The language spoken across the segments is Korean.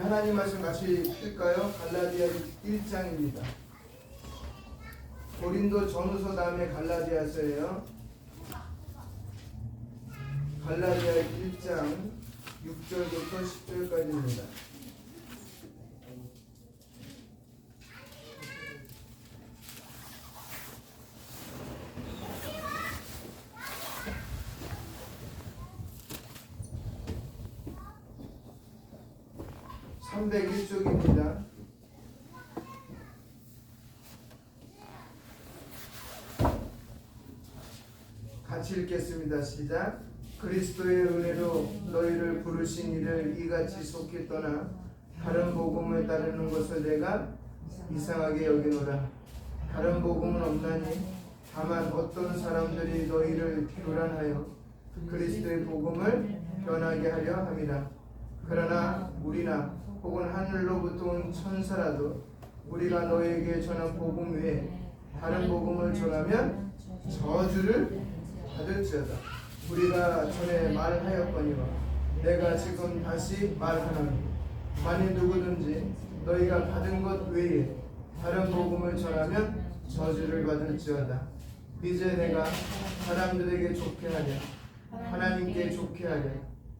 하나님 말씀 같이 뜰까요? 갈라디아 1장입니다. 고린도 전후서 다음에 갈라디아서예요. 갈라디아 1장 6절부터 10절까지입니다. (301쪽입니다) 같이 읽겠습니다. 시작. 그리스도의 은혜로 너희를 부르신 이를 이같이 속히 떠나 다른 복음을 따르는 것을 내가 이상하게 여기노라. 다른 복음은 없나니 다만 어떤 사람들이 너희를 교란하여 그리스도의 복음을 변하게 하려 함이라. 그러나 우리나 혹은 하늘로부터 온 천사라도 우리가 너에게 전한 복음 외에 다른 복음을 전하면 저주를 받을지어다. 우리가 전에 말하였거니와 내가 지금 다시 말하노니 만일 누구든지 너희가 받은 것 외에 다른 복음을 전하면 저주를 받을지어다. 이제 내가 사람들에게 좋게 하랴 하나님께 좋게 하랴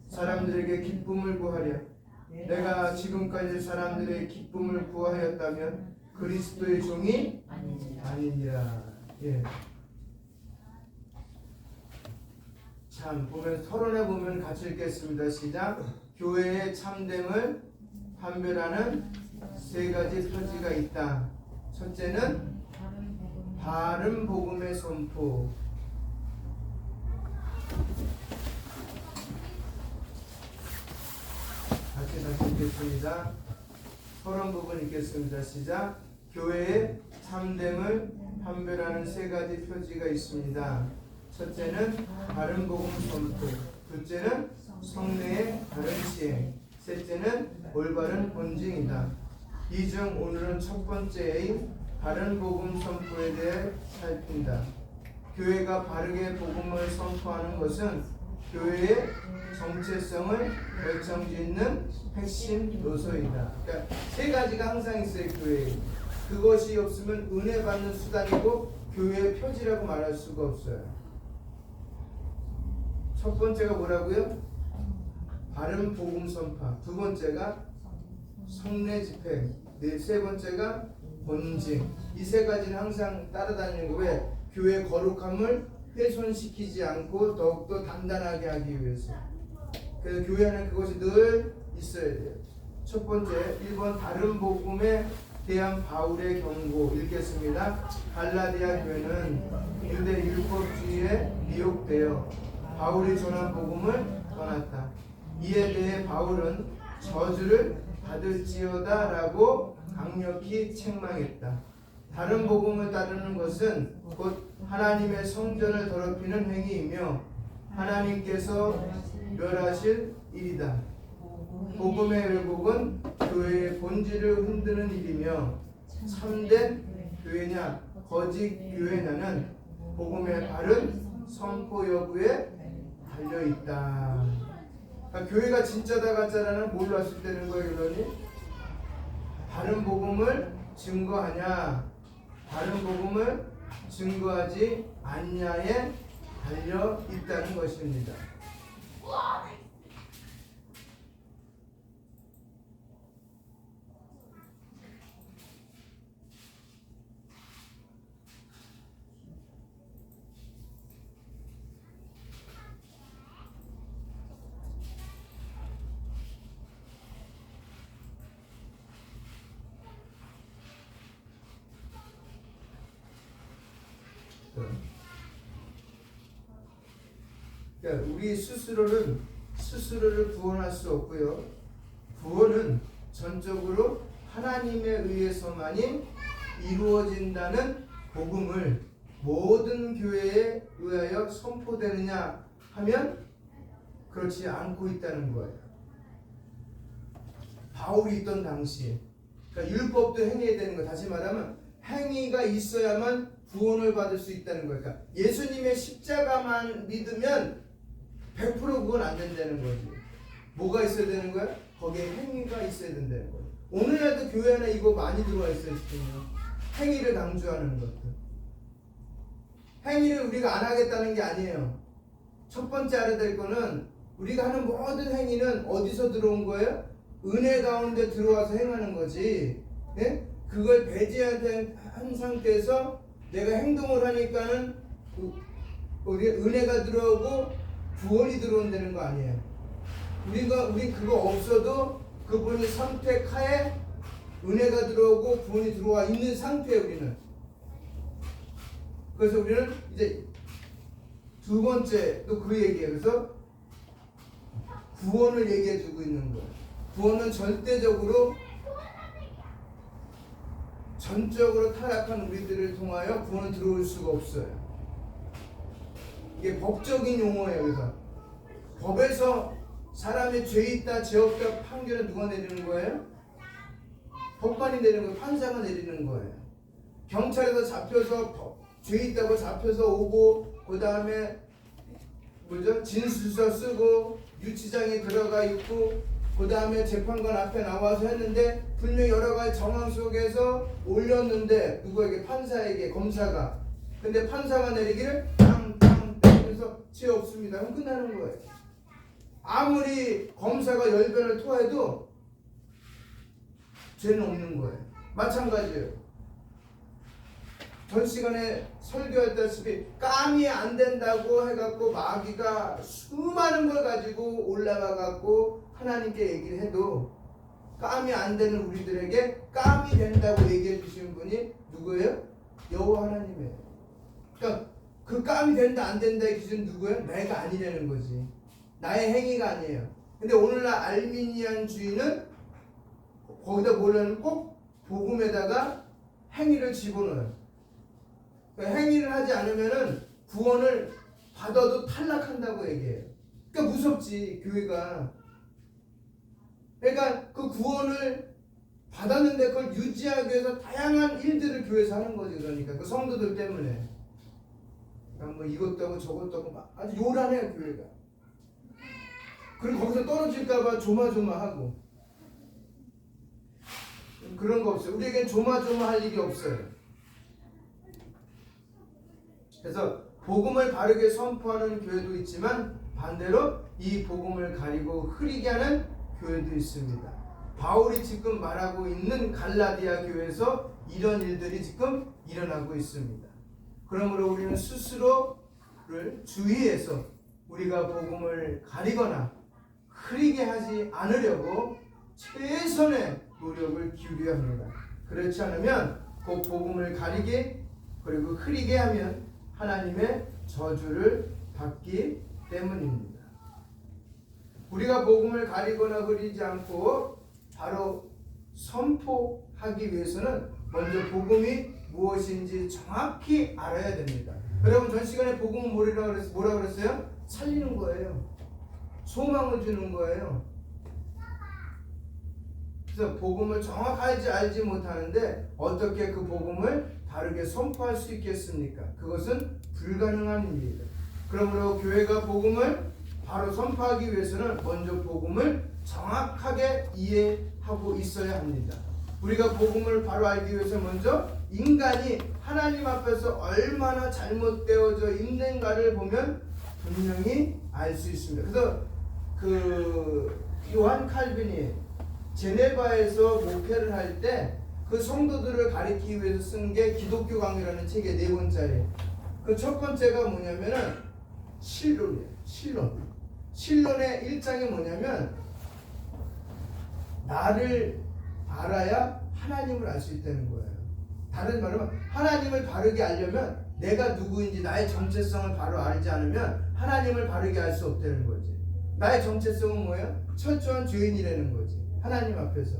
사람들에게 기쁨을 구하랴. 내가 지금까지 사람들의 기쁨을 구하였다면 그리스도의 종이 아니니라. 예. 참 보면 서론에 보면 같이 읽겠습니다. 시작. 교회의 참됨을 판별하는 세 가지 표지가 있다. 첫째는 바른 복음의 선포. 다시 읽겠습니다. 서론 부분 읽겠습니다. 시작. 교회의 참됨을 판별하는 세 가지 표지가 있습니다. 첫째는 바른 복음 선포, 둘째는 성례의 바른 시행, 셋째는 올바른 본증이다. 이 중 오늘은 첫 번째의 바른 복음 선포에 대해 살핀다. 교회가 바르게 복음을 선포하는 것은 교회의 정체성을 결정짓는 핵심 요소이다. 그러니까 세 가지가 항상 있어요. 교회에. 그것이 없으면 은혜 받는 수단이고 교회의 표지라고 말할 수가 없어요. 첫 번째가 뭐라고요? 바른 복음 선파. 두 번째가 성례 집행. 세 번째가 본증. 이 세 가지는 항상 따라다니는 거. 왜? 교회의 거룩함을 훼손시키지 않고 더욱더 단단하게 하기 위해서. 그래서 교회 안에 그것이 늘 있어야 돼요. 첫 번째, 1번 바른 복음에 대한 바울의 경고 읽겠습니다. 갈라디아 교회는 유대 율법주의에 미혹되어 바울이 전한 복음을 떠났다. 이에 대해 바울은 저주를 받을지어다 라고 강력히 책망했다. 다른 복음을 따르는 것은 곧 하나님의 성전을 더럽히는 행위이며 하나님께서 멸하실 일이다. 복음의 왜곡은 교회의 본질을 흔드는 일이며 참된 교회냐 거짓 교회냐는 복음의 바른 선포 여부에 달려있다. 그러니까 교회가 진짜다 가짜라는 뭘로 할 수 있다는 거예요? 그러니 바른 복음을 증거하냐 다른 복음을 증거하지 않냐에 달려 있다는 것입니다. 그러니까 우리 스스로를 구원할 수 없고요. 구원은 전적으로 하나님에 의해서만이 이루어진다는 복음을 모든 교회에 의하여 선포되느냐 하면 그렇지 않고 있다는 거예요. 바울이 있던 당시에 그러니까 율법도 행해야 되는 거. 다시 말하면 행위가 있어야만 구원을 받을 수 있다는 거예요. 그러니까 예수님의 십자가만 믿으면 100% 그건 안 된다는 거지. 뭐가 있어야 되는 거야? 거기에 행위가 있어야 된다는 거예요. 오늘날도 교회 안에 이거 많이 들어와 있어요. 지금요. 행위를 강조하는 것들. 행위를 우리가 안 하겠다는 게 아니에요. 첫 번째 알아야 될 거는 우리가 하는 모든 행위는 어디서 들어온 거예요? 은혜 가운데 들어와서 행하는 거지. 예? 그걸 배제한 상태에서 내가 행동을 하니까는 우리 은혜가 들어오고 구원이 들어온다는 거 아니에요. 우리 그거 없어도 그분이 선택하에 은혜가 들어오고 구원이 들어와 있는 상태예요. 우리는. 그래서 우리는 이제 두 번째 또 그 얘기예요. 그래서 구원을 얘기해 주고 있는 거예요. 구원은 절대적으로 전적으로 타락한 우리들을 통하여 구원은 들어올 수가 없어요. 이게 법적인 용어예요. 그래서 법에서 사람이 죄 있다 죄 없다 판결을 누가 내리는 거예요? 법관이 내리는 거예요. 판사가 내리는 거예요. 경찰에서 잡혀서 죄 있다고 잡혀서 오고 그 다음에 진술서 쓰고 유치장에 들어가 있고 그 다음에 재판관 앞에 나와서 했는데 분명히 여러 가지 정황 속에서 올렸는데 누구에게? 판사에게, 검사가. 근데 판사가 내리기를 땅땅 때리면서 죄 없습니다. 그럼 끝나는 거예요. 아무리 검사가 열변을 토해도 죄는 없는 거예요. 마찬가지예요. 전 시간에 설교했다시피 깜이 안 된다고 해갖고 마귀가 수많은 걸 가지고 올라가 갖고 하나님께 얘기를 해도 깜이 안 되는 우리들에게 깜이 된다고 얘기해 주시는 분이 누구예요? 여호와 하나님이에요. 그러니까 그 깜이 된다 안 된다의 기준은 누구예요? 내가 아니라는 거지. 나의 행위가 아니에요. 근데 오늘날 알미니안주의는 거기다 뭐냐면 꼭 복음에다가 행위를 집어넣어요. 그러니까 행위를 하지 않으면은 구원을 받아도 탈락한다고 얘기해요. 그러니까 무섭지 교회가. 그러니까 그 구원을 받았는데 그걸 유지하기 위해서 다양한 일들을 교회에서 하는 거지. 그러니까 그 성도들 때문에. 그러니까 뭐 이것도 하고 저것도 하고 막 아주 요란해요 교회가. 그리고 거기서 떨어질까봐 조마조마하고. 그런 거 없어요. 우리에겐 조마조마할 일이 없어요. 그래서 복음을 바르게 선포하는 교회도 있지만 반대로 이 복음을 가리고 흐리게 하는 교회도 있습니다. 바울이 지금 말하고 있는 갈라디아 교회에서 이런 일들이 지금 일어나고 있습니다. 그러므로 우리는 스스로를 주의해서 우리가 복음을 가리거나 흐리게 하지 않으려고 최선의 노력을 기울여야 합니다. 그렇지 않으면 그 복음을 가리게 그리고 흐리게 하면 하나님의 저주를 받기 때문입니다. 우리가 복음을 가리거나 흐리지 않고 바로 선포하기 위해서는 먼저 복음이 무엇인지 정확히 알아야 됩니다. 여러분 전 시간에 복음은 뭐라 그랬어요? 살리는 거예요. 소망을 주는 거예요. 그래서 복음을 정확하게 알지 못하는데 어떻게 그 복음을 바르게 선포할 수 있겠습니까? 그것은 불가능한 일입니다. 그러므로 교회가 복음을 바로 선포하기 위해서는 먼저 복음을 정확하게 이해하고 있어야 합니다. 우리가 복음을 바로 알기 위해서 먼저 인간이 하나님 앞에서 얼마나 잘못되어져 있는가를 보면 분명히 알 수 있습니다. 그래서 그 요한 칼빈이 제네바에서 목회를 할 때 그 성도들을 가리키기 위해서 쓴 게 기독교 강요라는 책의 4권짜리. 그 첫 번째가 뭐냐면은 신론이에요. 신론의 1장이 뭐냐면 나를 알아야 하나님을 알 수 있다는 거예요. 다른 말로 하나님을 바르게 알려면 내가 누구인지 나의 정체성을 바로 알지 않으면 하나님을 바르게 알 수 없다는 거지. 나의 정체성은 뭐야? 철저한 죄인이라는 거지. 하나님 앞에서.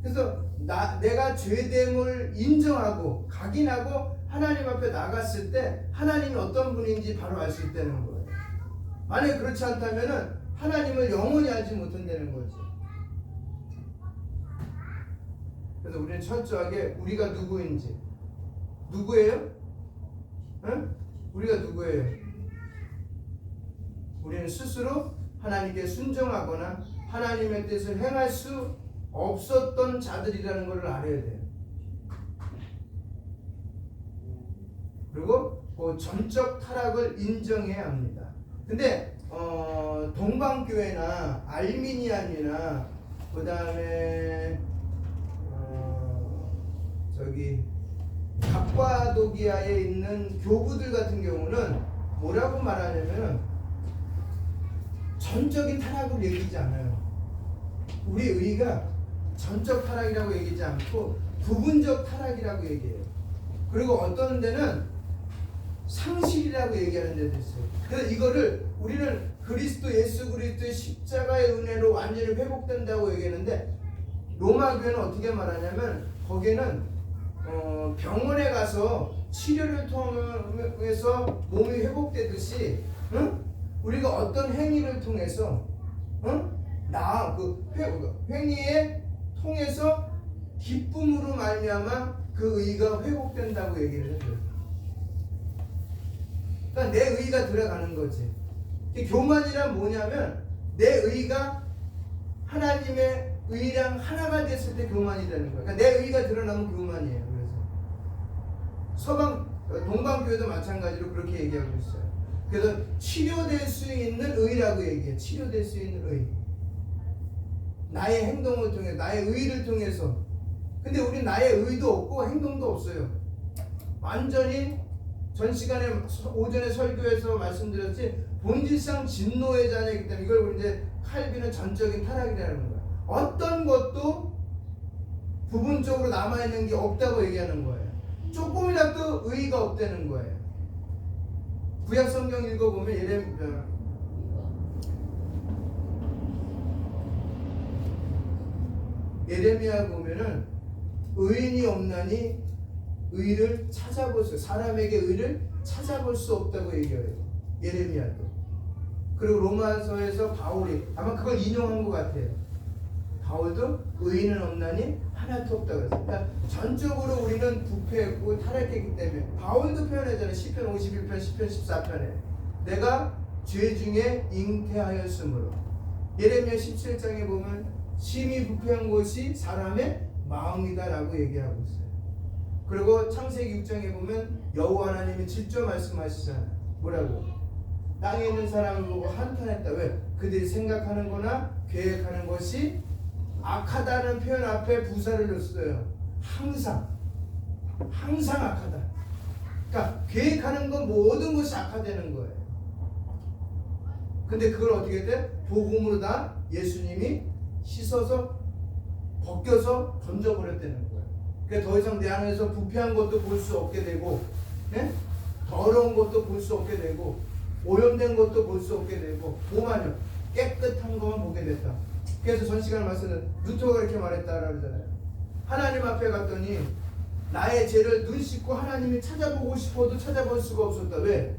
그래서 내가 죄됨을 인정하고 각인하고 하나님 앞에 나갔을 때 하나님이 어떤 분인지 바로 알 수 있다는 거예요. 만약에 그렇지 않다면 하나님을 영원히 알지 못한다는 거지. 그래서 우리는 철저하게 우리가 누구인지. 누구예요? 응? 우리가 누구예요? 우리는 스스로 하나님께 순종하거나 하나님의 뜻을 행할 수 없었던 자들이라는 것을 알아야 돼요. 그리고 그 전적 타락을 인정해야 합니다. 근데 동방교회나 알미니안이나 그 다음에 저기 갑과도기아에 있는 교부들 같은 경우는 뭐라고 말하냐면 전적인 타락을 얘기하지 않아요. 우리 의가 전적 타락이라고 얘기하지 않고 부분적 타락이라고 얘기해요. 그리고 어떤 데는 상실이라고 얘기하는 데도 있어요. 그래서 이거를 우리는 예수 그리스도의 십자가의 은혜로 완전히 회복된다고 얘기하는데, 로마 교회는 어떻게 말하냐면 거기는 병원에 가서 치료를 통해서 몸이 회복되듯이, 응? 우리가 어떤 행위를 통해서, 행위에 통해서 기쁨으로 말미암아 그 의가 회복된다고 얘기를 해요. 그러니까 내 의가 들어가는 거지. 교만이란 뭐냐면 내 의가 하나님의 의랑 하나가 됐을 때 교만이 되는 거야. 그러니까 내 의가 드러나면 교만이에요. 그래서 동방교회도 마찬가지로 그렇게 얘기하고 있어요. 그래서 치료될 수 있는 의라고 얘기해요. 치료될 수 있는 의. 나의 행동을 통해, 나의 의를 통해서. 근데 우리 나의 의도 없고 행동도 없어요. 완전히 전 시간에 오전에 설교에서 말씀드렸지, 본질상 진노의 자녀이기 때문에 이걸 이제 칼빈은 전적인 타락이라는 거예요. 어떤 것도 부분적으로 남아있는 게 없다고 얘기하는 거예요. 조금이라도 의의가 없다는 거예요. 구약 성경 읽어보면 예레미야 보면은 의인이 없나니 의를 찾아볼 수, 사람에게 의를 찾아볼 수 없다고 얘기해요. 예레미야도. 그리고 로마서에서 바울이 아마 그걸 인용한 것 같아요. 바울도 의인은 없나니 하나도 없다고 했어요. 그러니까 전적으로 우리는 부패했고 타락했기 때문에, 바울도 표현하잖아요. 시편 51편, 시편 14편에 내가 죄 중에 잉태하였으므로. 예레미야 17장에 보면 심히 부패한 것이 사람의 마음이다라고 얘기하고 있어요. 그리고 창세기 6장에 보면 여호와 하나님이 직접 말씀하시잖아요. 뭐라고? 땅에 있는 사람을 보고 한탄했다. 왜? 그들이 생각하는 거나 계획하는 것이 악하다는 표현 앞에 부사를 넣었어요. 항상 악하다. 그러니까 계획하는 건 모든 것이 악화되는 거예요. 근데 그걸 어떻게 돼? 복음으로 다 예수님이 씻어서 벗겨서 던져버렸다는 거예요. 그러니까 더 이상 내 안에서 부패한 것도 볼 수 없게 되고, 네? 더러운 것도 볼 수 없게 되고, 오염된 것도 볼 수 없게 되고, 뭐만요? 깨끗한 것만 보게 됐다. 그래서 전 시간 말씀은 루터가 이렇게 말했다라고 그러잖아요. 하나님 앞에 갔더니 나의 죄를 눈 씻고 하나님이 찾아보고 싶어도 찾아볼 수가 없었다. 왜?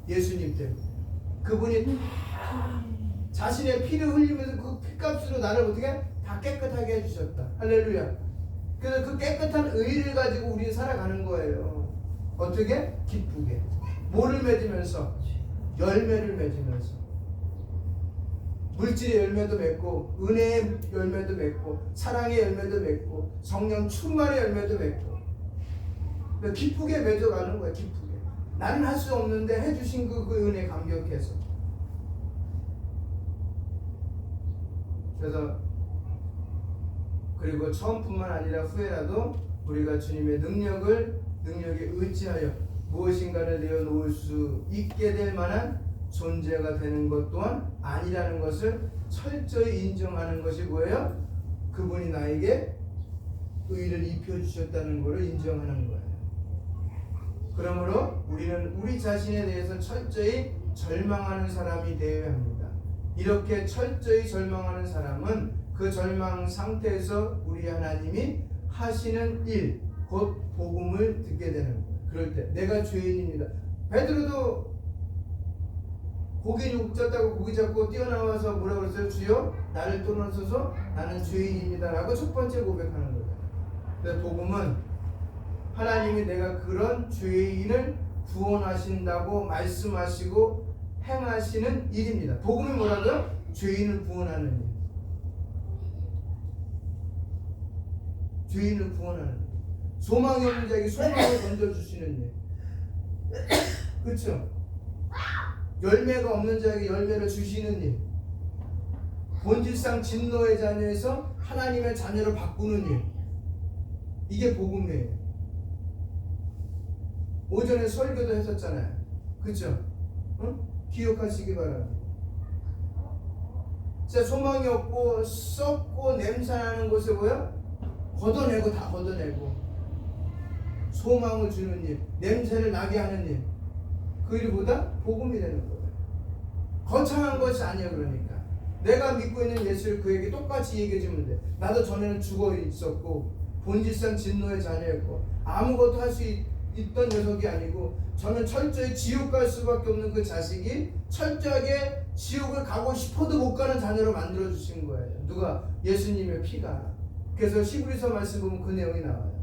예수님 때문에. 그분이 자신의 피를 흘리면서 그 피값으로 나를 어떻게 다 깨끗하게 해주셨다. 할렐루야. 그래서 그 깨끗한 의를 가지고 우리는 살아가는 거예요. 어떻게? 기쁘게. 뭐를 맺으면서? 열매를 맺으면서. 물질의 열매도 맺고, 은혜의 열매도 맺고, 사랑의 열매도 맺고, 성령 충만의 열매도 맺고. 기쁘게 맺어가는 거예요. 기쁘게. 나는 할 수 없는데 해주신 그 은혜 감격해서. 그래서 그리고 처음뿐만 아니라 후에라도 우리가 주님의 능력에 의지하여 무엇인가를 내어놓을 수 있게 될 만한 존재가 되는 것 또한 아니라는 것을 철저히 인정하는 것이 뭐예요? 그분이 나에게 의를 입혀주셨다는 것을 인정하는 거예요. 그러므로 우리는 우리 자신에 대해서 철저히 절망하는 사람이 되어야 합니다. 이렇게 철저히 절망하는 사람은 그 절망 상태에서 우리 하나님이 하시는 일, 곧 복음을 듣게 되는 거예요. 그럴 때 내가 죄인입니다. 베드로도 고기 줬다고 고기 잡고 뛰어나와서 뭐라고 그랬어요? 주여 나를 떠나소서 나는 죄인입니다 라고 첫 번째 고백하는 거예요. 그래서 복음은 하나님이 내가 그런 죄인을 구원하신다고 말씀하시고 행하시는 일입니다. 복음이 뭐라고요? 죄인을 구원하는 일. 죄인을 구원하는 일. 소망이 없는 자에게 소망을 던져주시는 일. 그렇죠? 열매가 없는 자에게 열매를 주시는 일. 본질상 진노의 자녀에서 하나님의 자녀로 바꾸는 일. 이게 복음이에요. 오전에 설교도 했었잖아요. 그렇죠? 응? 기억하시기 바랍니다. 진짜 소망이 없고 썩고 냄새나는 곳에 뭐야? 걷어내고 다 걷어내고 소망을 주는 일, 냄새를 나게 하는 일, 그 일보다 복음이 되는 거예요. 거창한 것이 아니야. 그러니까 내가 믿고 있는 예수를 그에게 똑같이 얘기해 주면 돼. 나도 전에는 죽어 있었고 본질상 진노의 자녀였고 아무것도 할 수 있던 녀석이 아니고 저는 철저히 지옥 갈 수밖에 없는 그 자식이 철저하게 지옥을 가고 싶어도 못 가는 자녀로 만들어 주신 거예요. 누가? 예수님의 피가. 그래서 히브리서 말씀 보면 그 내용이 나와요.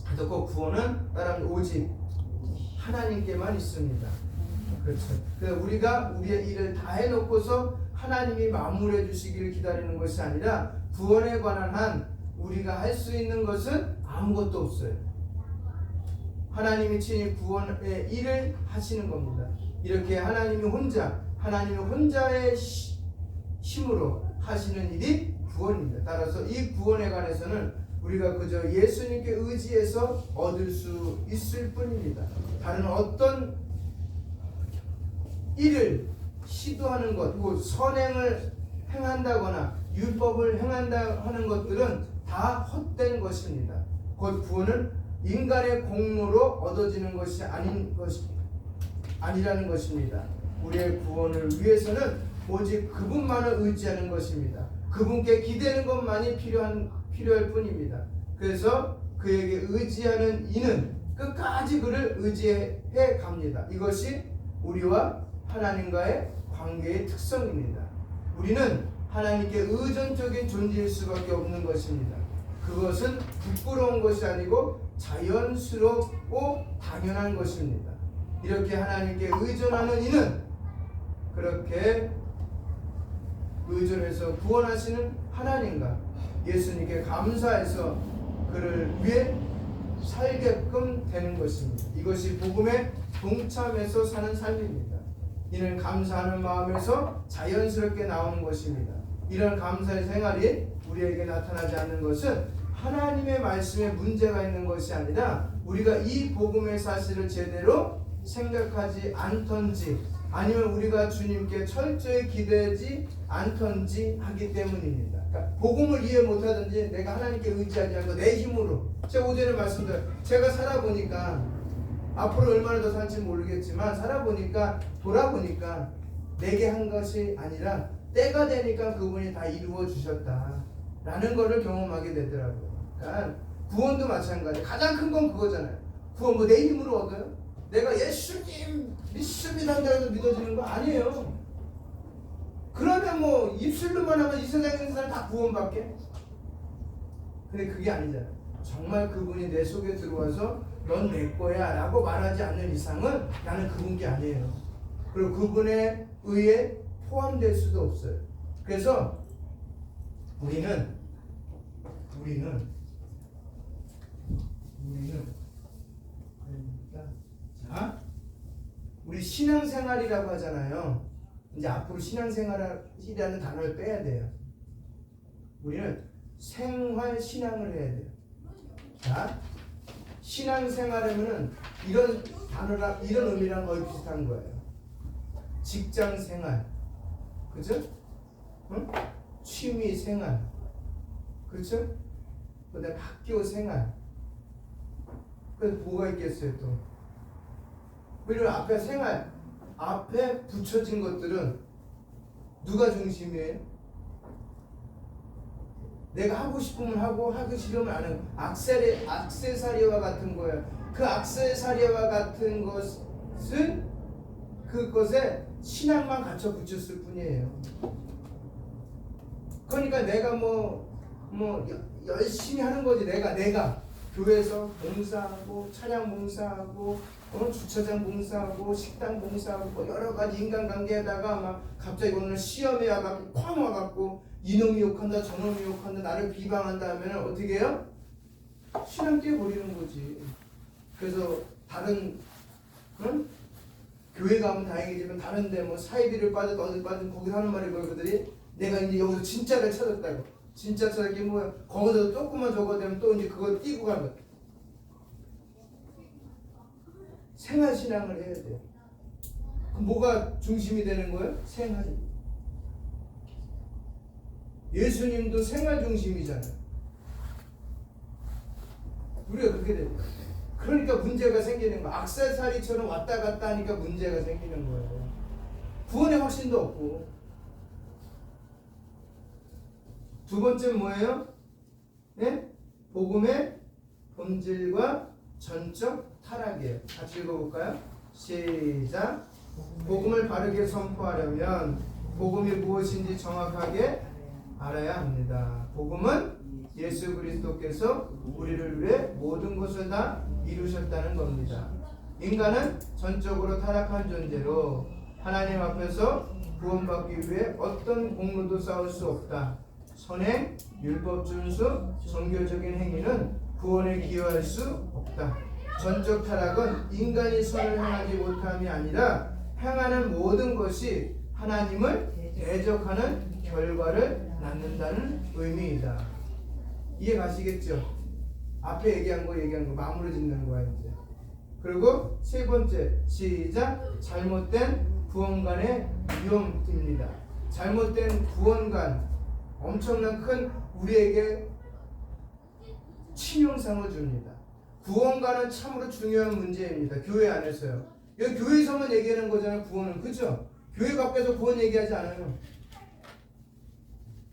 그래서 그 구원은 따라하면 오직 하나님께만 있습니다. 그렇죠. 그래서 우리가 우리의 일을 다 해놓고서 하나님이 마무리해 주시기를 기다리는 것이 아니라 구원에 관한 한 우리가 할 수 있는 것은 아무것도 없어요. 하나님이 친히 구원의 일을 하시는 겁니다. 이렇게 하나님이 혼자의 힘으로 하시는 일이 구원입니다. 따라서 이 구원에 관해서는 우리가 그저 예수님께 의지해서 얻을 수 있을 뿐입니다. 다른 어떤 일을 시도하는 것, 뭐 선행을 행한다거나 율법을 행한다 하는 것들은 다 헛된 것입니다. 곧 구원은 인간의 공로로 얻어지는 것이 아니라는 것입니다. 우리의 구원을 위해서는 오직 그분만을 의지하는 것입니다. 그분께 기대는 것만이 필요할 뿐입니다. 그래서 그에게 의지하는 이는 끝까지 그를 의지해 갑니다. 이것이 우리와 하나님과의 관계의 특성입니다. 우리는 하나님께 의존적인 존재일 수밖에 없는 것입니다. 그것은 부끄러운 것이 아니고 자연스럽고 당연한 것입니다. 이렇게 하나님께 의존하는 이는 그렇게 의존해서 구원하시는 하나님과 예수님께 감사해서 그를 위해 살게끔 되는 것입니다. 이것이 복음에 동참해서 사는 삶입니다. 이는 감사하는 마음에서 자연스럽게 나오는 것입니다. 이런 감사의 생활이 우리에게 나타나지 않는 것은 하나님의 말씀에 문제가 있는 것이 아니라 우리가 이 복음의 사실을 제대로 생각하지 않던지 아니면 우리가 주님께 철저히 기대지 않던지 하기 때문입니다. 그러니까 복음을 이해 못하든지 내가 하나님께 의지하지 않고 내 힘으로, 제가 오전에 말씀드린 제가 살아보니까 앞으로 얼마나 더 살지 모르겠지만 살아보니까 돌아보니까 내게 한 것이 아니라 때가 되니까 그분이 다 이루어 주셨다라는 것을 경험하게 되더라고요. 그러니까 구원도 마찬가지. 가장 큰 건 그거잖아요. 구원 뭐 내 힘으로 얻어요? 내가 예수님 믿습니다 한다고 믿어지는 거 아니에요. 그러면 뭐 입술로만 하면 이 세상에 있는 사람 다 구원받게? 근데 그게 아니잖아요. 정말 그분이 내 속에 들어와서 넌 내 거야 라고 말하지 않는 이상은 나는 그분께 아니에요. 그리고 그분의 의에 포함될 수도 없어요. 그래서 우리는 자, 우리 신앙생활이라고 하잖아요. 이제 앞으로 신앙생활이라는 단어를 빼야 돼요. 우리는 생활신앙을 해야 돼요. 자, 신앙생활하면은 이런 단어랑 이런 의미랑 거의 비슷한 거예요. 직장생활, 그죠? 응? 취미생활, 그죠? 그다음에 학교생활. 그래서 뭐가 있겠어요 또? 우리는 앞에 생활, 앞에 붙여진 것들은 누가 중심이에요? 내가 하고 싶으면 하고 하기 싫으면 안 하고 액세서리와 같은 거예요. 그 액세서리와 같은 것은 그것에 신앙만 갖춰 붙였을 뿐이에요. 그러니까 내가 열심히 하는 거지. 내가 교회에서 봉사하고 찬양 봉사하고 주차장 봉사하고 식당 봉사하고 뭐 여러 가지 인간관계에다가 막 갑자기 오늘 시험에 와갖고 쾅 와갖고 이놈이 욕한다 저놈이 욕한다 나를 비방한다 하면 어떻게 해요? 신앙 깨버리는 거지. 그래서 다른 교회 가면 다행이지만 다른데 뭐 사이비를 빠져 어디 빠져 거기서 하는 말이 뭐야 그들이 내가 이제 여기서 진짜를 찾았다고. 진짜 찾았기 뭐야 거기서 조금만 적어되면 또 이제 그거 띄고 가는 거야. 생활신앙을 해야 돼요. 그럼 뭐가 중심이 되는 거예요? 생활. 예수님도 생활 중심이잖아요. 우리가 그렇게 됩니다. 그러니까 문제가 생기는 거예요. 악세사리처럼 왔다 갔다 하니까 문제가 생기는 거예요. 구원의 확신도 없고. 두 번째는 뭐예요? 네? 복음의 본질과 전적 타락이에요. 같이 읽어볼까요? 시작. 복음을 바르게 선포하려면 복음이 무엇인지 정확하게 알아야 합니다. 복음은 예수 그리스도께서 우리를 위해 모든 것을 다 이루셨다는 겁니다. 인간은 전적으로 타락한 존재로 하나님 앞에서 구원받기 위해 어떤 공로도 쌓을 수 없다. 선행, 율법 준수, 종교적인 행위는 구원에 기여할 수 없다. 전적 타락은 인간이 선을 행하지 못함이 아니라 행하는 모든 것이 하나님을 대적하는 결과를 낳는다는 의미이다. 이해 가시겠죠? 앞에 얘기한 거 마무리 짓는 거야 이제. 그리고 세 번째 시작. 잘못된 구원관의 위험입니다. 잘못된 구원관 엄청난 큰 우리에게 치명상을 줍니다. 구원관은 참으로 중요한 문제입니다. 교회 안에서요. 여기 교회에서만 얘기하는 거잖아요. 구원은 그죠? 교회 밖에서 구원 얘기하지 않아요.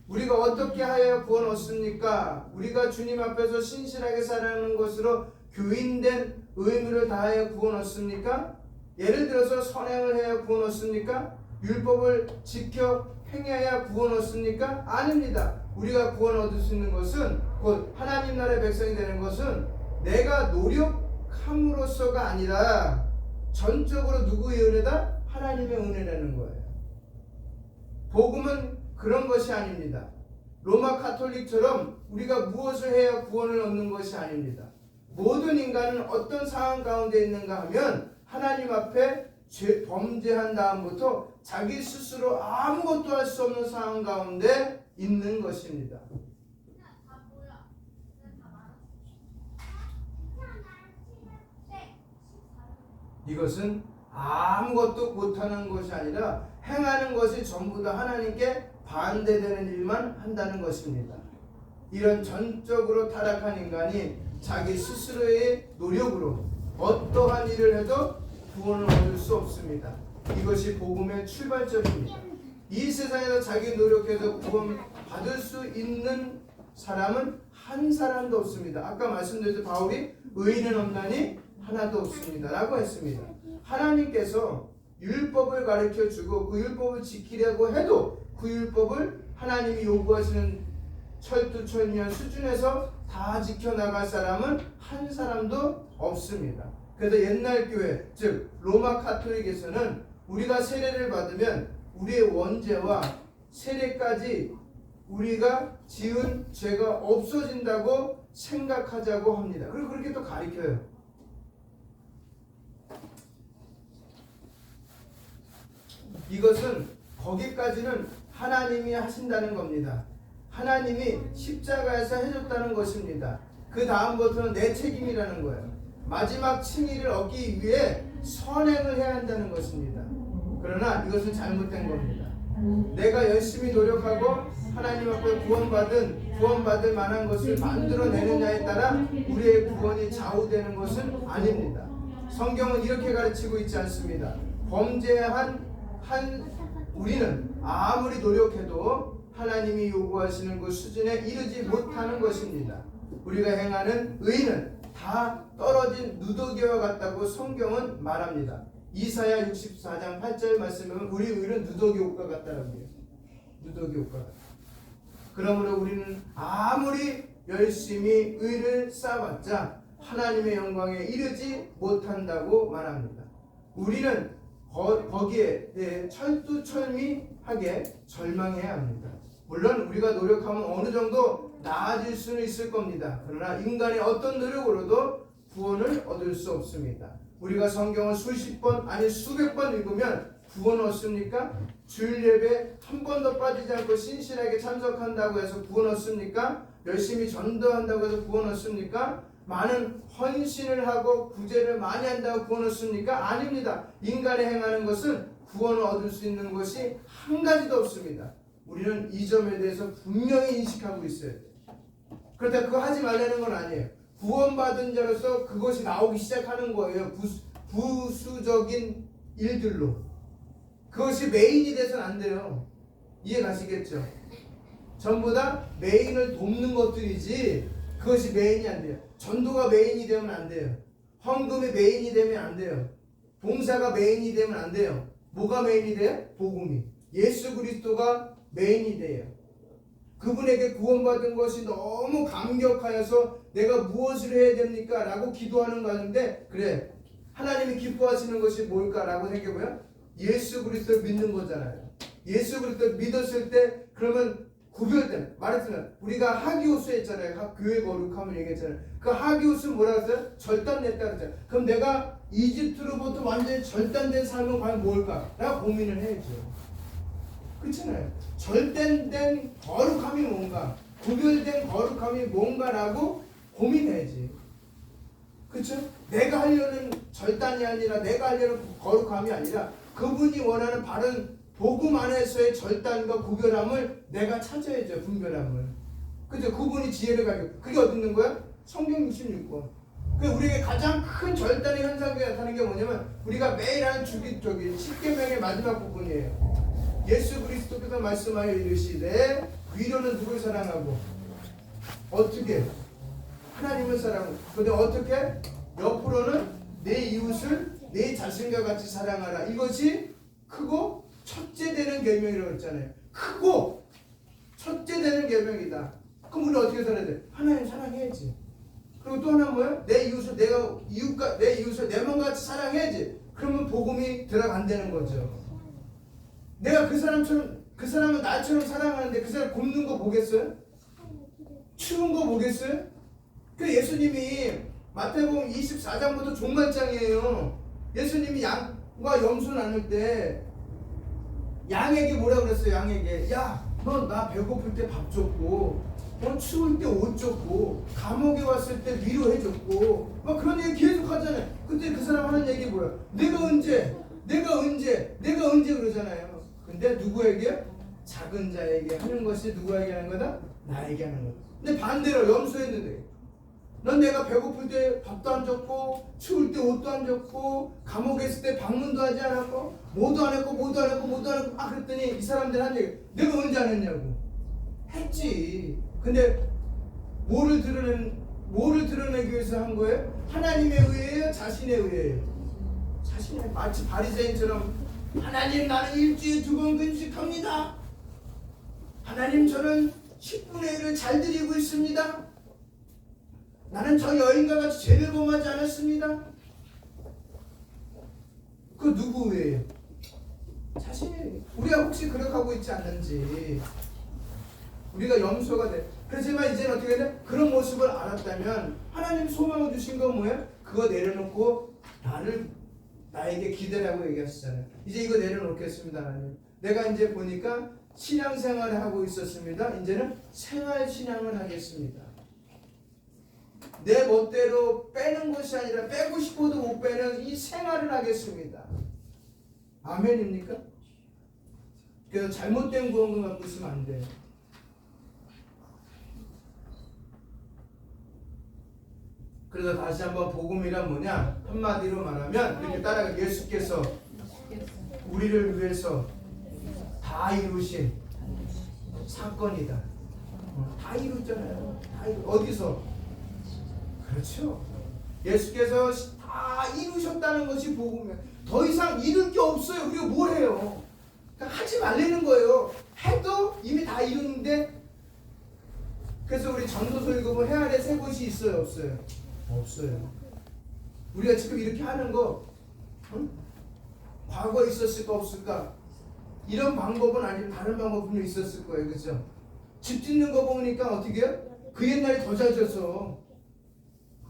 우리가 어떻게 하여야 구원 얻습니까? 우리가 주님 앞에서 신실하게 살아가는 것으로 교인된 의무를 다하여 구원 얻습니까? 예를 들어서 선행을 해야 구원 얻습니까? 율법을 지켜 행해야 구원 얻습니까? 아닙니다. 우리가 구원 얻을 수 있는 것은 곧 하나님 나라의 백성이 되는 것은 내가 노력함으로써가 아니라 전적으로 누구의 은혜다? 하나님의 은혜라는 거예요. 복음은 그런 것이 아닙니다. 로마 카톨릭처럼 우리가 무엇을 해야 구원을 얻는 것이 아닙니다. 모든 인간은 어떤 상황 가운데 있는가 하면 하나님 앞에 범죄한 다음부터 자기 스스로 아무것도 할 수 없는 상황 가운데 있는 것입니다. 이것은 아무것도 못하는 것이 아니라 행하는 것이 전부 다 하나님께 반대되는 일만 한다는 것입니다. 이런 전적으로 타락한 인간이 자기 스스로의 노력으로 어떠한 일을 해도 구원을 얻을 수 없습니다. 이것이 복음의 출발점입니다. 이 세상에서 자기 노력해서 구원 받을 수 있는 사람은 한 사람도 없습니다. 아까 말씀드렸듯이 바울이 의인은 없나니 하나도 없습니다 라고 했습니다. 하나님께서 율법을 가르쳐주고 그 율법을 지키려고 해도 그 율법을 하나님이 요구하시는 철두철미한 수준에서 다 지켜나갈 사람은 한 사람도 없습니다. 그래서 옛날 교회, 즉 로마 카톨릭에서는 우리가 세례를 받으면 우리의 원죄와 세례까지 우리가 지은 죄가 없어진다고 생각하자고 합니다. 그리고 그렇게 또 가르쳐요. 이것은 거기까지는 하나님이 하신다는 겁니다. 하나님이 십자가에서 해줬다는 것입니다. 그 다음부터는 내 책임이라는 거예요. 마지막 칭의를 얻기 위해 선행을 해야 한다는 것입니다. 그러나 이것은 잘못된 겁니다. 내가 열심히 노력하고 하나님 앞에 구원받을 만한 것을 만들어내느냐에 따라 우리의 구원이 좌우되는 것은 아닙니다. 성경은 이렇게 가르치고 있지 않습니다. 범죄한 우리는 아무리 노력해도 하나님이 요구하시는 그 수준에 이르지 못하는 것입니다. 우리가 행하는 의는 다 떨어진 누더기와 같다고 성경은 말합니다. 이사야 64장 8절 말씀에 보면 우리 의는 누더기 옷과 같다라고 해요. 누더기 옷과 같다. 그러므로 우리는 아무리 열심히 의를 쌓아봤자 하나님의 영광에 이르지 못한다고 말합니다. 우리는 거기에 대해 철두철미하게 절망해야 합니다. 물론 우리가 노력하면 어느 정도 나아질 수는 있을 겁니다. 그러나 인간의 어떤 노력으로도 구원을 얻을 수 없습니다. 우리가 성경을 수십 번 아니 수백 번 읽으면 구원 얻습니까? 주일 예배 한 번도 빠지지 않고 신실하게 참석한다고 해서 구원 얻습니까? 열심히 전도한다고 해서 구원 얻습니까? 많은 헌신을 하고 구제를 많이 한다고 구원 얻습니까? 아닙니다. 인간이 행하는 것은 구원을 얻을 수 있는 것이 한 가지도 없습니다. 우리는 이 점에 대해서 분명히 인식하고 있어야 돼요. 그렇다고 그거 하지 말라는 건 아니에요. 구원받은 자로서 그것이 나오기 시작하는 거예요. 부수적인 일들로. 그것이 메인이 돼서는 안 돼요. 이해 가시겠죠? 전부 다 메인을 돕는 것들이지 그것이 메인이 안 돼요. 전도가 메인이 되면 안 돼요. 헌금이 메인이 되면 안 돼요. 봉사가 메인이 되면 안 돼요. 뭐가 메인이 돼요? 복음이. 예수 그리스도가 메인이 돼요. 그분에게 구원받은 것이 너무 감격하여서 내가 무엇을 해야 됩니까? 라고 기도하는 가운데 그래 하나님이 기뻐하시는 것이 뭘까? 라고 생각해보면 예수 그리스도를 믿는 거잖아요. 예수 그리스도를 믿었을 때 그러면 구별된 말했으면 우리가 하기오스 했잖아요. 교회 거룩함을 얘기했잖아요. 그 하기오스 뭐라 했어요? 절단됐다 그랬잖아요. 그럼 내가 이집트로부터 완전히 절단된 삶은 과연 뭘까? 라고 고민을 해야죠. 그렇잖아요. 절단된 거룩함이 뭔가, 구별된 거룩함이 뭔가라고 고민해야지. 그렇죠? 내가 하려는 절단이 아니라 내가 하려는 거룩함이 아니라 그분이 원하는 바른 복음 안에서의 절단과 구별함을 내가 찾아야죠. 분별함을. 그죠? 그분이 지혜를 가지고 그게 어디 있는 거야? 성경 66권. 우리에게 가장 큰 절단의 현상이 나타나는 게 뭐냐면 우리가 매일 하는 주기적인 10계명의 마지막 부분이에요. 예수 그리스도께서 말씀하여 이르시되 위로는 누굴 사랑하고 어떻게? 하나님을 사랑하고 근데 어떻게? 옆으로는 내 이웃을 내 자신과 같이 사랑하라. 이것이 크고 첫째 되는 계명이라고 했잖아요. 크고 첫째 되는 계명이다. 그럼 우리 어떻게 살아야 돼? 하나님 사랑해야지. 그리고 또 하나 뭐야? 내 이웃을 내 몸같이 사랑해야지. 그러면 복음이 들어간다는 거죠. 내가 그 사람은 나처럼 사랑하는데 그 사람 굶는 거 보겠어요? 추운 거 보겠어요? 그래서 예수님이 마태복음 24장부터 종말장이에요. 예수님이 양과 염소 나눌 때 양에게 뭐라 그랬어요? 양에게 야, 너 나 배고플 때 밥 줬고 추울 때 옷 줬고 감옥에 왔을 때 위로해줬고 막 그런 얘기 계속 하잖아요. 근데 그 사람 하는 얘기 뭐야? 내가 언제 그러잖아요. 근데 누구에게? 작은 자에게 하는 것이 누구에게 하는 거다? 나에게 하는 거다. 근데 반대로 염소했는데 넌 내가 배고플 때 밥도 안 줬고 추울 때 옷도 안 줬고 감옥에 있을 때 방문도 하지 않았고 뭐도 안 했고 그랬더니 이 사람들 한 얘기 내가 언제 안 했냐고. 했지. 근데 뭐를 드러내기 위해서 한 거예요? 하나님에 의해요? 자신에 의해요? 자신에. 마치 바리새인처럼 하나님 나는 일주일에 2번 금식합니다. 하나님 저는 10분의 1을 잘 드리고 있습니다. 나는 저 여인과 같이 죄를 범하지 않았습니다. 그 누구 외에요? 자신이. 우리가 혹시 그렇게 하고 있지 않는지. 우리가 염소가 돼. 그렇지만 이제는 어떻게 돼? 그런 모습을 알았다면 하나님 소망을 주신 건 뭐예요? 그거 내려놓고 나에게 기대라고 얘기하시잖아요. 이제 이거 내려놓겠습니다. 하나님. 내가 이제 보니까 신앙생활을 하고 있었습니다. 이제는 생활신앙을 하겠습니다. 내 멋대로 빼는 것이 아니라 빼고 싶어도 못 빼는 이 생활을 하겠습니다. 아멘입니까? 그래서 잘못된 구원을 갖고 있으면 안 돼요. 그래서 다시 한번 복음이란 뭐냐? 한마디로 말하면 이렇게 따라가 예수께서 우리를 위해서 다 이루신 사건이다. 다 이루잖아요. 어디서? 그렇죠. 예수께서 다 이루셨다는 것이 복음이에요. 더 이상 이룰 게 없어요. 우리가 뭘 해요? 그러니까 하지 말라는 거예요. 해도 이미 다 이루는데. 그래서 우리 전도서 읽으면 해안에 3곳이 있어요, 없어요? 없어요. 우리가 지금 이렇게 하는 거 과거에 있었을까 없을까? 이런 방법은 아니고 다른 방법은 있었을 거예요. 그죠? 집 짓는 거 보니까 어떻게 해요? 그 옛날에 더 잘 졌어.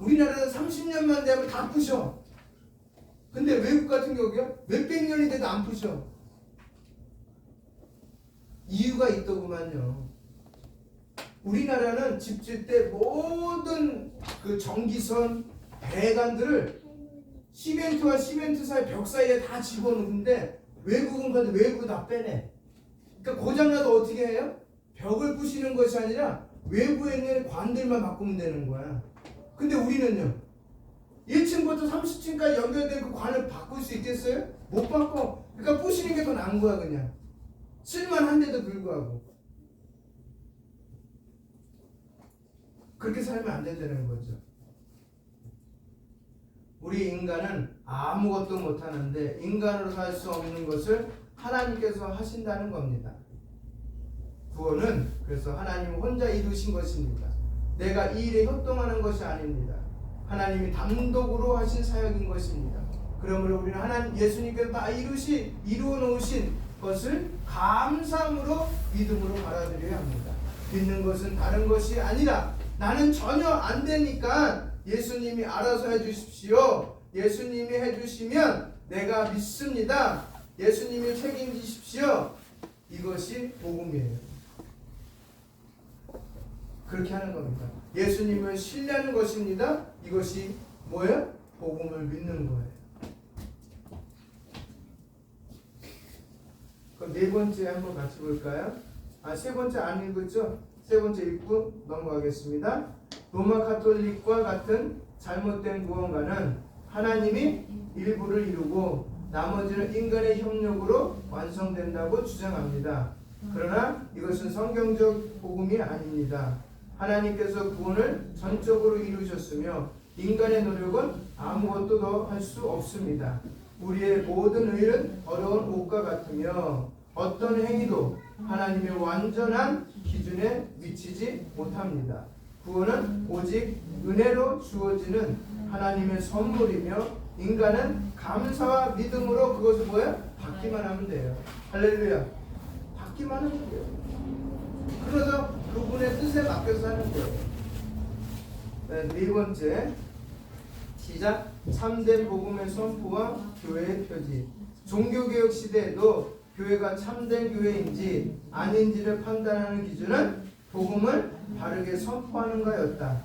우리나라는 30년만 되면 다 부셔. 근데 외국 같은 경우요? 몇백 년이 돼도 안 부셔. 이유가 있더구만요. 우리나라는 집 질 때 모든 그 전기선, 배관들을 시멘트와 시멘트 사이 벽 사이에 다 집어넣는데 외국은 가도 외국은 다 빼내. 그러니까 고장나도 어떻게 해요? 벽을 부시는 것이 아니라 외부에 있는 관들만 바꾸면 되는 거야. 근데 우리는요, 1층부터 30층까지 연결된 그 관을 바꿀 수 있겠어요? 못 바꿔. 그러니까 부시는 게 더 나은 거야. 그냥 쓸만한데도 불구하고 그렇게 살면 안 된다는 거죠. 우리 인간은 아무것도 못하는데 인간으로 살 수 없는 것을 하나님께서 하신다는 겁니다. 구원은 그래서 하나님 혼자 이루신 것입니다. 내가 이 일에 협동하는 것이 아닙니다. 하나님이 단독으로 하신 사역인 것입니다. 그러므로 우리는 하나님 예수님께서 다 이루어 놓으신 것을 감사함으로 믿음으로 받아들여야 합니다. 믿는 것은 다른 것이 아니라 나는 전혀 안 되니까 예수님이 알아서 해주십시오. 예수님이 해주시면 내가 믿습니다. 예수님이 책임지십시오. 이것이 복음이에요. 그렇게 하는 겁니다. 예수님을 신뢰하는 것입니다. 이것이 뭐예요? 복음을 믿는 거예요. 그럼 네 번째 한번 같이 볼까요? 세 번째 안 읽었죠? 세 번째 읽고 넘어가겠습니다. 로마 가톨릭과 같은 잘못된 구원과는 하나님이 일부를 이루고 나머지는 인간의 협력으로 완성된다고 주장합니다. 그러나 이것은 성경적 복음이 아닙니다. 하나님께서 구원을 전적으로 이루셨으며 인간의 노력은 아무것도 더 할 수 없습니다. 우리의 모든 의는 어려운 옷과 같으며 어떤 행위도 하나님의 완전한 기준에 미치지 못합니다. 구원은 오직 은혜로 주어지는 하나님의 선물이며 인간은 감사와 믿음으로 그것을 뭐야? 받기만 하면 돼요. 할렐루야. 받기만 하면 돼요. 그래서 그분의 뜻에 맡겨서 하는 거예요. 네 번째 시작. 참된 복음의 선포와 교회의 표지. 종교개혁 시대에도 교회가 참된 교회인지 아닌지를 판단하는 기준은 복음을 바르게 선포하는 거였다.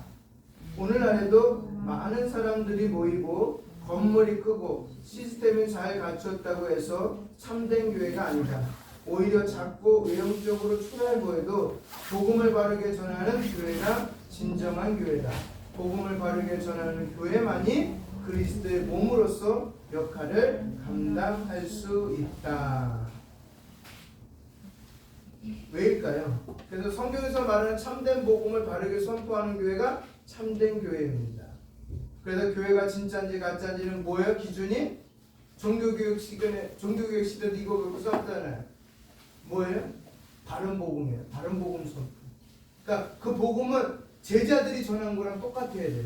오늘날에도 많은 사람들이 모이고 건물이 크고 시스템이 잘 갖췄다고 해서 참된 교회가 아니다. 오히려 작고 외형적으로 초라해 보여도 복음을 바르게 전하는 교회가 진정한 교회다. 복음을 바르게 전하는 교회만이 그리스도의 몸으로서 역할을 감당할 수 있다. 왜일까요? 그래서 성경에서 말하는 참된 복음을 바르게 선포하는 교회가 참된 교회입니다. 그래서 교회가 진짜인지 가짜인지는 뭐예요? 기준이? 종교교육 시대도 이거 갖고 싸웠잖아요. 뭐예요? 바른 복음이에요. 바른 복음 선포. 그러니까 그 복음은 제자들이 전한 거랑 똑같아야 돼요.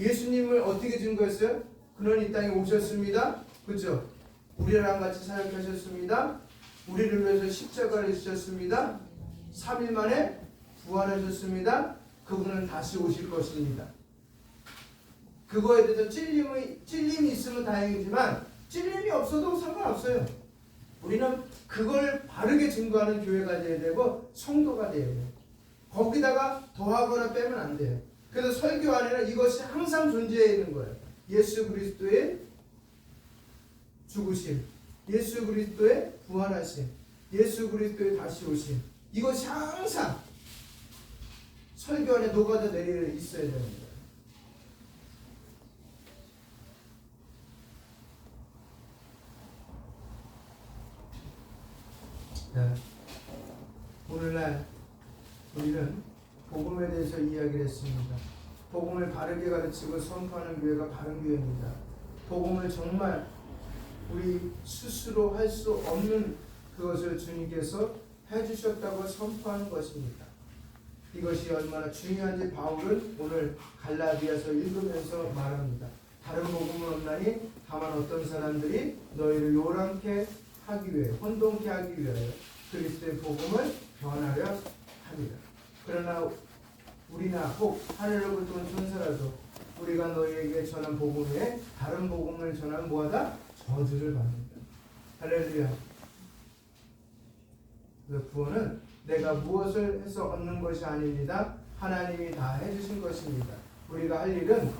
예수님을 어떻게 증거했어요? 그는 이 땅에 오셨습니다. 그렇죠? 우리랑 같이 사역하셨습니다. 우리를 위해서 십자가를 지셨습니다. 3일 만에 부활하셨습니다. 그분은 다시 오실 것입니다. 그거에 대해서 찔림이 있으면 다행이지만 찔림이 없어도 상관없어요. 우리는 그걸 바르게 증거하는 교회가 돼야 되고 성도가 돼야 돼요. 거기다가 더하거나 빼면 안 돼요. 그래서 설교 안에는 이것이 항상 존재해 있는 거예요. 예수 그리스도의 죽으심, 예수 그리스도의 부활하심, 예수 그리스도의 다시 오심, 이것이 항상 설교 안에 녹아져 내려 있어야 되는 거예요. 자, 오늘날 우리는 복음에 대해서 이야기를 했습니다. 복음을 바르게 가르치고 선포하는 교회가 바른 교회입니다. 복음을 정말 우리 스스로 할 수 없는 그것을 주님께서 해주셨다고 선포하는 것입니다. 이것이 얼마나 중요한지 바울은 오늘 갈라디아서 읽으면서 말합니다. 다른 복음은 없나니 다만 어떤 사람들이 너희를 요란케 하기 위해 혼동케 하기 위하여 그리스도의 복음을 변하려 합니다. 그러나 우리나 혹 하늘로부터 온 천사라도 우리가 너희에게 전한 복음 외에 다른 복음을 전하면 뭐하다? 저주를 받는다. 할렐루야. 그래서 구원은 내가 무엇을 해서 얻는 것이 아닙니다. 하나님이 다 해주신 것입니다. 우리가 할 일은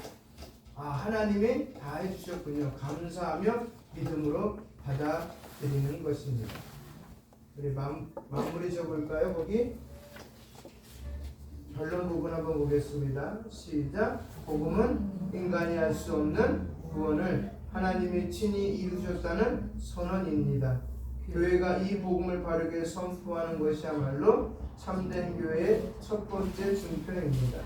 하나님이 다 해주셨군요. 감사하며 믿음으로 받아들이는 것입니다. 우리 마무리 줘볼까요? 거기 결론 부분 한번 보겠습니다. 시작. 복음은 인간이 할 수 없는 구원을 하나님이 친히 이루셨다는 선언입니다. 교회가 이 복음을 바르게 선포하는 것이야말로 참된 교회의 첫 번째 증표입니다.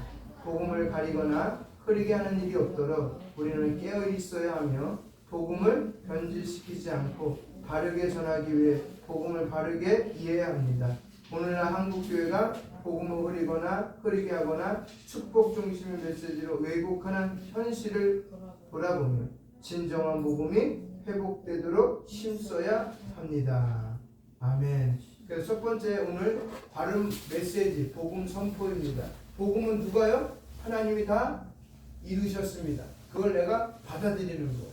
복음을 가리거나 흐리게 하는 일이 없도록 우리는 깨어 있어야 하며 복음을 변질시키지 않고 바르게 전하기 위해 복음을 바르게 이해해야 합니다. 오늘날 한국교회가 복음을 흐리게 하거나 축복 중심의 메시지로 왜곡하는 현실을 돌아보면 진정한 복음이 회복되도록 힘써야 합니다. 아멘. 그래서 첫 번째 오늘 바른 메시지 복음 선포입니다. 복음은 누가요? 하나님이 다 이루셨습니다. 그걸 내가 받아들이는 거예요.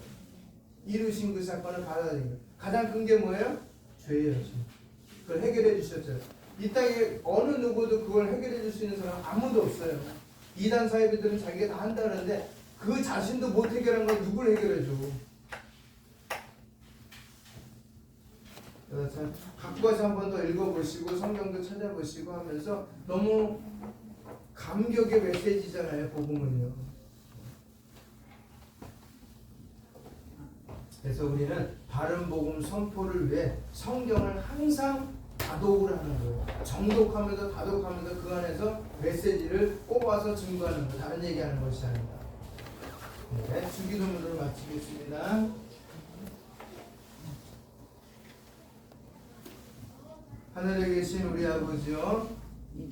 이루신 그 사건을 받아들이는 거예요. 가장 큰 게 뭐예요? 죄예요. 그걸 해결해 주셨죠. 이 땅에 어느 누구도 그걸 해결해 줄 수 있는 사람 아무도 없어요. 이단 사이비들은 자기가 다 한다는데 그 자신도 못 해결한 걸 누굴 해결해 줘? 갖고 가서 한 번 더 읽어보시고 성경도 찾아보시고 하면서 너무 감격의 메시지잖아요. 복음은요. 그래서 우리는 바른 복음 선포를 위해 성경을 항상 다독을 하는 거예요. 정독하면서 다독하면서 그 안에서 메시지를 뽑아서 증거하는 거, 다른 얘기하는 것이 아니다. 네, 주기도문으로 마치겠습니다. 하늘에 계신 우리 아버지여,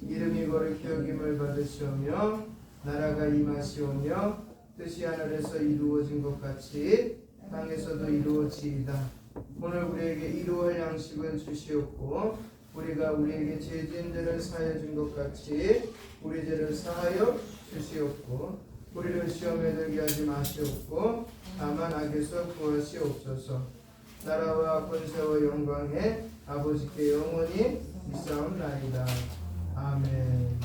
이름이 거룩히 여김을 받으시오며 나라가 임하시오며 뜻이 하늘에서 이루어진 것 같이 땅에서도 이루어지이다. 오늘 우리에게 이루어할 양식을 주시옵고 우리가 우리에게 죄진들을 사하여 준 것 같이 우리 죄를 사하여 주시옵고 우리를 시험에 들게 하지 마시옵고 다만 악에서 구하시옵소서. 나라와 권세와 영광에 아버지께 영원히 있사옵나이다. 아멘.